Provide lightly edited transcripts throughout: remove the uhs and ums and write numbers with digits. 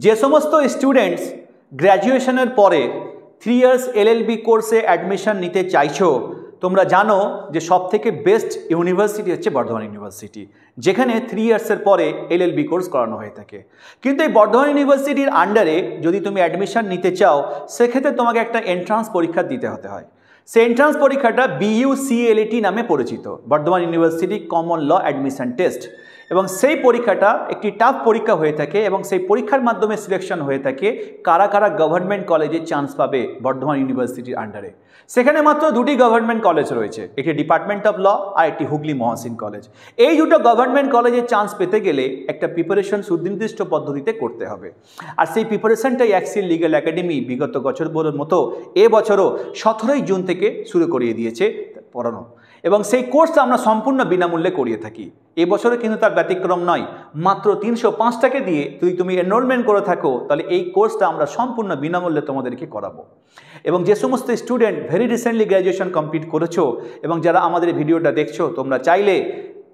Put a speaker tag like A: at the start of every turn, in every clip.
A: যে সমস্ত স্টুডেন্টস গ্র্যাজুয়েশনের পরে 3 ইয়ার্স এলএলবি কোর্সে অ্যাডমিশন নিতে চাইছো, তোমরা জানো যে সবথেকে বেস্ট ইউনিভার্সিটি হচ্ছে বর্ধমান ইউনিভার্সিটি, যেখানে 3 ইয়ার্সের পরে এলএলবি কোর্স করানো হয়ে থাকে। কিন্তু এই বর্ধমান ইউনিভার্সিটির আন্ডারে যদি তুমি অ্যাডমিশন নিতে চাও, সেক্ষেত্রে তোমাকে একটা এন্ট্রান্স পরীক্ষা দিতে হতে হয়। সেই এন্ট্রান্স পরীক্ষাটা BUCLET নামে পরিচিত, Bardhaman university common law admission test. এবং সেই পরীক্ষাটা একটি টাফ পরীক্ষা হয়ে থাকে এবং সেই পরীক্ষার মাধ্যমে সিলেকশন হয়ে থাকে কারা কারা গভর্নমেন্ট কলেজে চান্স পাবে বর্ধমান ইউনিভার্সিটির আন্ডারে। সেখানে মাত্র দুটি গভর্নমেন্ট কলেজ রয়েছে, একটি ডিপার্টমেন্ট অফ ল আর একটি হুগলি মহসিন কলেজ। এই দুটো গভর্নমেন্ট কলেজে চান্স পেতে গেলে একটা প্রিপারেশন সুনির্দিষ্ট পদ্ধতিতে করতে হবে। আর সেই প্রিপারেশনটাই অ্যাক্সিল লিগ্যাল একাডেমি বিগত বছরগুলোর মতো এবছরও 17ই জুন থেকে শুরু করিয়ে দিয়েছে পড়ানো, এবং সেই কোর্সটা আমরা সম্পূর্ণ বিনামূল্যে করিয়ে থাকি। এবছরে কিন্তু তার ব্যতিক্রম নয়। মাত্র 305 টাকা দিয়ে যদি তুমি এনরোলমেন্ট করে থাকো, তাহলে এই কোর্সটা আমরা সম্পূর্ণ বিনামূল্যে তোমাদেরকে করাবো। এবং যে সমস্ত student very recently graduation complete করেছো এবং যারা আমাদের ভিডিওটা দেখছো, তোমরা চাইলে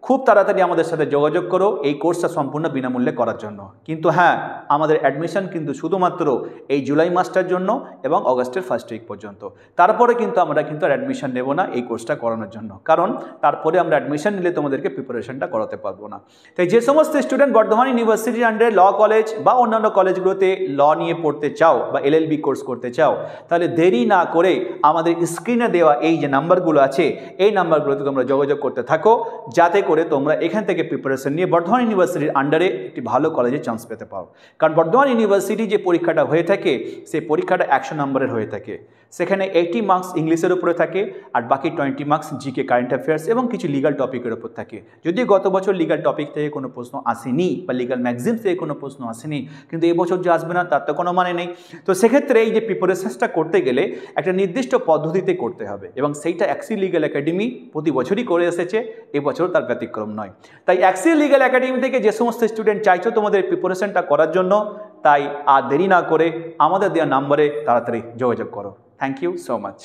A: খুব তাড়াতাড়ি আমাদের সাথে যোগাযোগ করো এই কোর্সটা সম্পূর্ণ বিনামূল্যে করার জন্য। কিন্তু হ্যাঁ, আমাদের অ্যাডমিশন কিন্তু শুধুমাত্র এই জুলাই মাসটার জন্য এবং অগাস্টের ফার্স্ট উইক পর্যন্ত। তারপরে কিন্তু আমরা আর অ্যাডমিশন নেব না এই কোর্সটা করানোর জন্য, কারণ তারপরে আমরা অ্যাডমিশন নিলে তোমাদেরকে প্রিপারেশনটা করাতে পারবো না। তাই যে সমস্ত স্টুডেন্ট বর্ধমান ইউনিভার্সিটির আন্ডারে ল কলেজ বা অন্যান্য কলেজগুলোতে ল নিয়ে পড়তে চাও বা এলএলবি কোর্স করতে চাও, তাহলে দেরি না করে আমাদের স্ক্রিনে দেওয়া এই যে নাম্বারগুলো আছে, এই নাম্বারগুলোতে তোমরা যোগাযোগ করতে থাকো, যাতে করে তোমরা এখান থেকে প্রিপারেশন নিয়ে বর্ধমান ইউনিভার্সিটির আন্ডারে একটি ভালো কলেজে চান্স পেতে পারো। কারণ বর্ধমান ইউনিভার্সিটি যে পরীক্ষাটা হয়ে থাকে, সেই পরীক্ষাটা 100 নম্বরের হয়ে থাকে। সেখানে 80 মার্কস ইংলিশের উপরে থাকে আর বাকি 20 মার্কস জিকে, কারেন্ট অ্যাফেয়ার্স এবং কিছু লিগাল টপিকের উপর থাকে। যদিও গত বছর লিগাল টপিক থেকে কোনো প্রশ্ন আসেনি বা লিগাল ম্যাগাজিন থেকে কোনো প্রশ্ন আসেনি, কিন্তু এবছর যে আসবে না তার তো কোনো মানে নেই। তো সেক্ষেত্রে এই যে প্রিপারেশনটা করতে গেলে একটা নির্দিষ্ট পদ্ধতিতে করতে হবে, এবং সেইটা অ্যাক্সিল লিগ্যাল একাডেমি প্রতি বছরই করে এসেছে, এবছর তার ব্যতিক্রম নয়। তাই অ্যাক্সিল লিগ্যাল একাডেমি থেকে যে সমস্ত স্টুডেন্ট চাইছো তোমাদের প্রিপারেশনটা করার জন্য, তাই আর দেরি না করে আমাদের দেওয়া নাম্বারে তাড়াতাড়ি যোগাযোগ করো। Thank you so much.